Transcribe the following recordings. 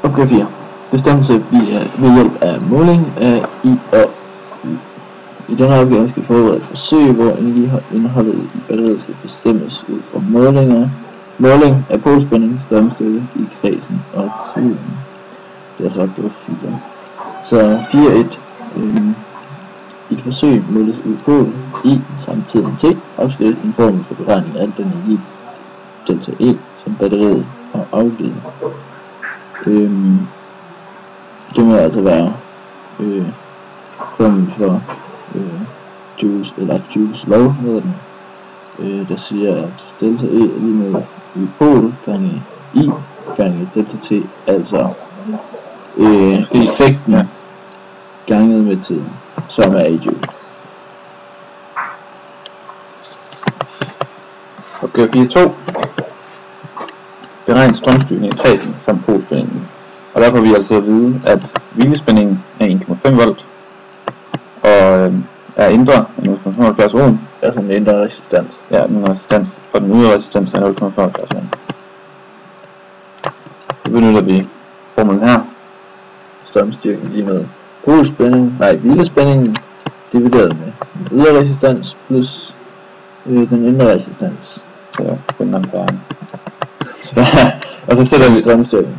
Opgave 4. Bestemmelse ved hjælp af måling af I og U. I denne opgave skal vi forberede et forsøg, hvor energiindholdet i batteriet skal bestemmes ud fra måling af polspænding, strømstyrke i kredsen og tiden. Det er altså opgave 4. Så 4.1. I et forsøg måles ud pol I samt tiden T opstillet en formel for beregning af al den energi delta E, som batteriet har afgivet. Det må altså være formlen for Joules eller Joules lov hedder den, der siger at delta E er lige med pol gange I gange delta T, altså effekten ganget med tiden, som er i Joule. Opgave 4.2. Beregn strømstyrken i kredsen samt polspændingen. Og der får vi altså at vide, at hvilespændingen er 1,5 volt og er indre af 0,75 ohm. Altså en indre resistans. Ja, den resistans, og den ydre resistans er 0,75 ohm. Så benytter vi formlen her. Strømstyrken lige med hvilespændingen divideret med den ydre resistans plus den indre resistans. Så den ampere. Og så sætter vi strømstyrken.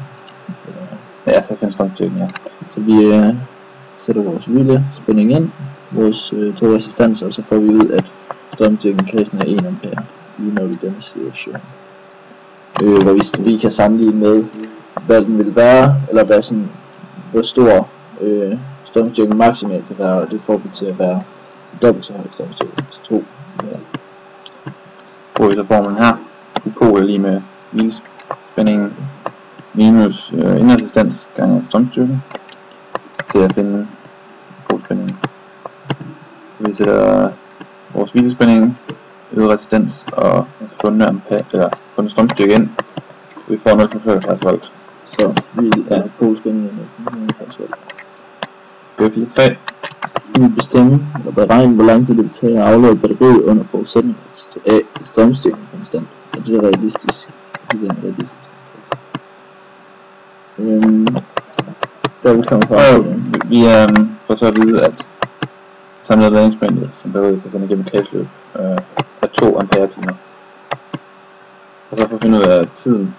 Ja, så finder strømstyrken, ja. Så vi sætter vores hvilespænding ind, vores to resistanser, og så får vi ud, at strømstyrken i kredsen er 1 ampere, lige når vi i denne situation. Hvor vi kan sammenligne med, hvad den vil være, eller hvor stor strømstyrken maksimalt kan være, og det får vi til at være dobbelt så høj strømstyrke, så 2. Bruger vi så formlen her. Pol er lige med hvilespændingen minus indresistans gange strømstyrken til at finde polspændingen. Vi sætter vores hvilespænding, øget resistans og fundet ampere eller fundet strømstyrke ind. Vi får 0,75 volt. Så vi er polspændingen 0,75 volt. Opgave 4.3. Vi bestemmer og beregne, hvor lang tid det vil tage at aflade batteriet under forudsætning af strømstyrken konstant. Og det er realistisk. Det er realistisk. Der vil komme fra. Vi får så at vide, at samlet ladningsmængde, som batteriet kan sende igennem kredsløb, er 2 ampere timer. Og så for at finde ud af tiden,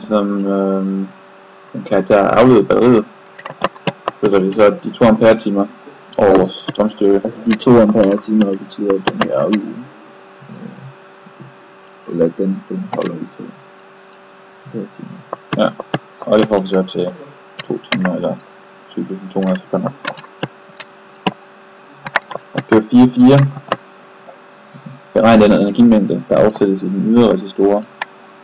som den karakter er afledet batteriet, så vi så de 2 ampere timer over vores strømstyrke. Altså de 2 ampere timer betyder, at den er afledet. Eller den holder i 2 timer. Ja, og det får vi så til 2 timer eller 7.200 sekunder. Opgave 4.4. Beregn den energimængde, der afsættes i den ydre resistorer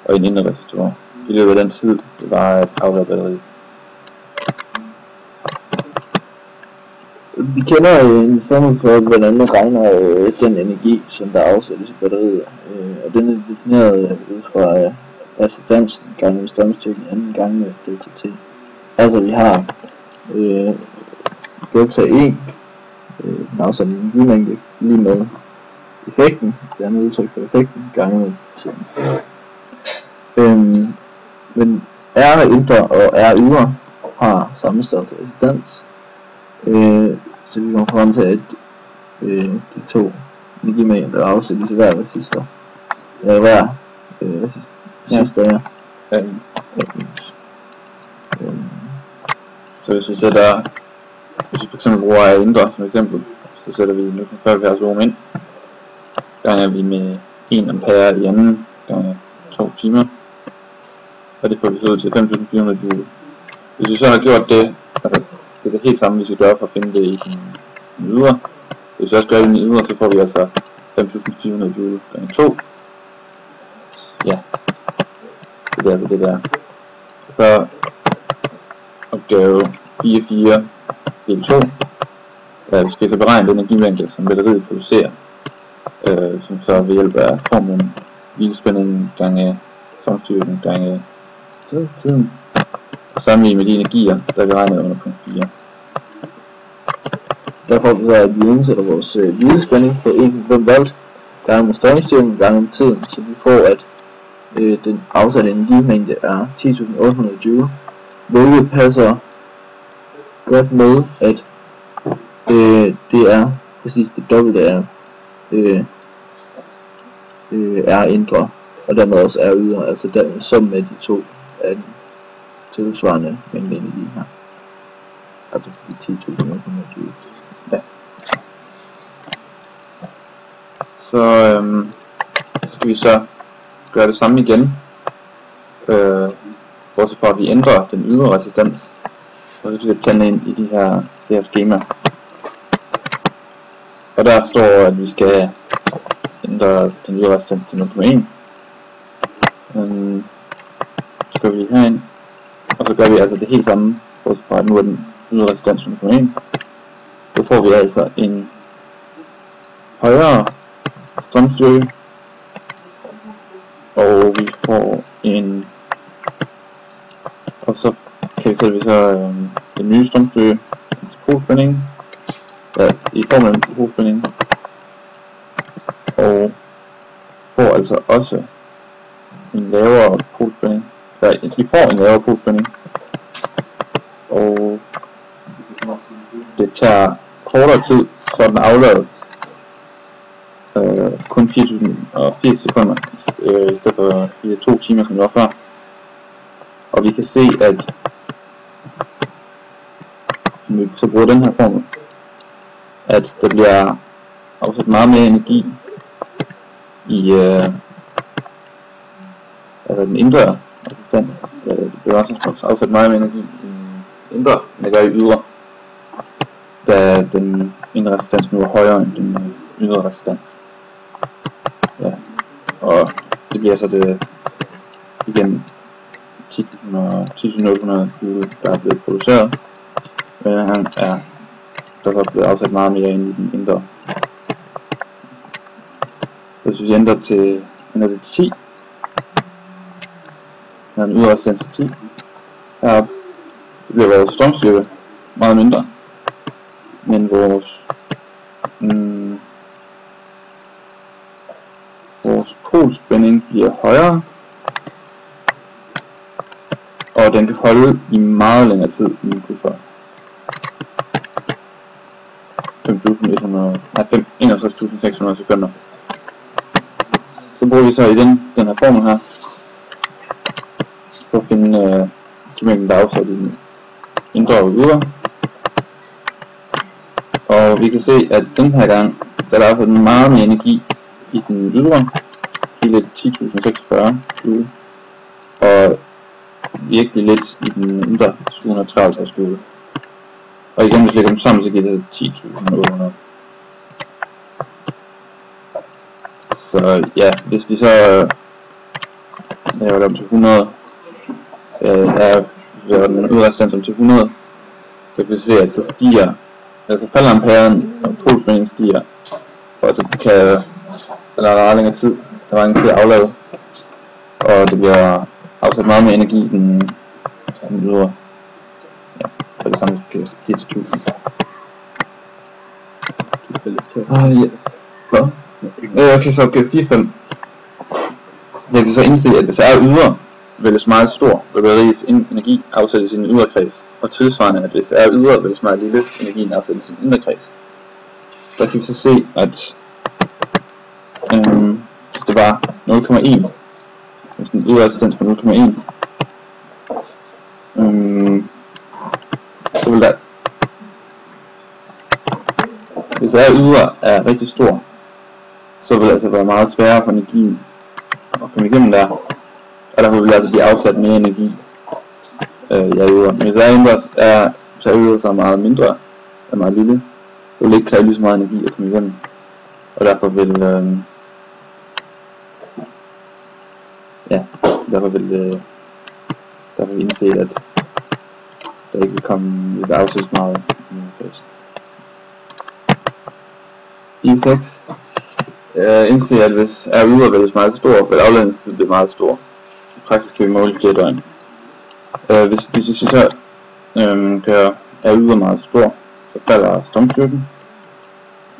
og i den indre resistorer i løbet af den tid, det var at aflade batteriet. Vi kender en formel for, hvordan man regner den energi, som der afsættes i batteriet, og den er defineret ud fra resistansen gange med strømstyrken, anden gange med delta T. Altså vi har delta E, den afsatte energimængde, lige med effekten, det andet udtryk for effekten, gange med tiden. Men R indre og R ydre har samme størrelse resistans, så vi kommer frem til, at de to energimængder der afsættes i hver resistor, resistor er ens. Så hvis vi for eksempel bruger indre som eksempel, så sætter vi 0,75 ohm ind, ganger vi med 1 ampere i anden gange 2 timer, og det får vi så ud til 5.400 joule. Hvis vi så har gjort det, altså det er det helt samme vi skal gøre for at finde det i den ydre. Hvis vi også gør det i den ydre, så får vi altså 5.400 joule gange 2. Ja, det er altså det der. Så opgave 4.4 del 2. Vi skal så beregne den energimængde, som batteriet producerer, som så ved hjælp af formlen hvilespændingen gange strømstyrken gange tiden, og sammenligne med de energier, der vi regner under punkt 4. Derfor vil at vi indsætter vores hvilespænding på 1,5 volt gange med strømstyrken gange med tiden, så vi får, at Den afsatte energimængde er 10.820. Hvilket passer godt med, at det er præcis det dobbelte af er indre, og dermed også er ydre, altså der summen af de to af den tilsvarende mængde energi her. Altså 10.820. Ja. Så skal vi så gøre det samme igen, bortset fra at vi ændrer den ydre resistans, og så skal vi tage ind i det her skema. Og der står, at vi skal ændre den ydre resistans til 0,1. Så går vi lige herind, og så gør vi altså det helt samme, bortset fra at nu er den ydre resistans 0,1. Så får vi altså en højere strømstyrke, og vi får en, og så kan vi sætte den nye strømstyrke til polspænding, i form af en polspænding, og får altså også en lavere polspænding. Vi får en lavere polspænding, og det tager kortere tid, så den er afladet. Kun 4.080 sekunder i stedet for de 2 timer, som det var før. Og vi kan se, at når vi så bruger den her formel, at der bliver afsat meget mere energi i altså den indre resistans. Det bliver også afsat meget mere energi i den indre, end det gør i ydre, da den indre resistans nu er højere end den ydre resistans. Ja, og det bliver så det igen 10.800 joule, der er blevet produceret. Men her er der så blevet afsat meget mere ind i den indre. Hvis vi ændrer til 10, her er den ydre resistans til 10, her bliver vores strømstyrke meget mindre, men vores polspænding bliver højere, og den kan holde i meget længere tid end den kunne før. 61.600 sekunder. Så bruger vi så igen den her formel her for at finde mængden, der er afsat i den indre og ydre. Og vi kan se, at den her gang, der er afsat meget mere energi i den ydre, hele 10.046 joule, og virkelig lidt i den indre 753 joule. Og igen, hvis vi lægger dem sammen, så giver det 10.800. Så ja, hvis vi så laver dem til 100, laver den ydre resistans til 100, så kan vi se, at så stiger, altså falder amperen, og polspændingen stiger, og det kan, der er længere tid, der er ingen tid at aflade, og det bliver afsat meget mere energi i den ydre. Ja, og det samme kan jeg til 1000. Okay, så opgave 4-5. Jeg kan så indse, at hvis er ydre vælges meget stor, vil batteriets energi afsættes i den ydre kreds, og tilsvarende, at hvis er ydre vælges meget lille, energien afsættes i den indre kreds. Der kan vi så se, at hvis det var 0,1, hvis den ydre resistans var 0,1, så vil der, hvis er ydre er rigtig stor, så vil det altså være meget sværere for energien at komme igennem der, og derfor vil det altså blive afsat mere energi i ydre. Men hvis er indre er ydre så er meget mindre, er meget lille, så vil det ikke kræve lige så meget energi at komme igennem, og derfor vil derfor vil vi indse, at der ikke vil komme, hvis der afsættes meget først. I6 indse, at hvis er ydre vælges meget stor, vil afladningstiden blive meget stor. I praksis kan vi måle flere døgn. Hvis vi så gør er ydre meget stor, så falder strømstyrken.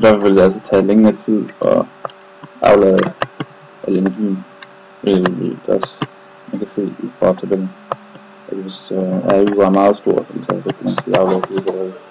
Derfor vil det altså tage længere tid at aflade al energien. Man kan se i forhold til dem, at hvis RU er meget stort, så vil det tage rigtig lang tid at aflevere det.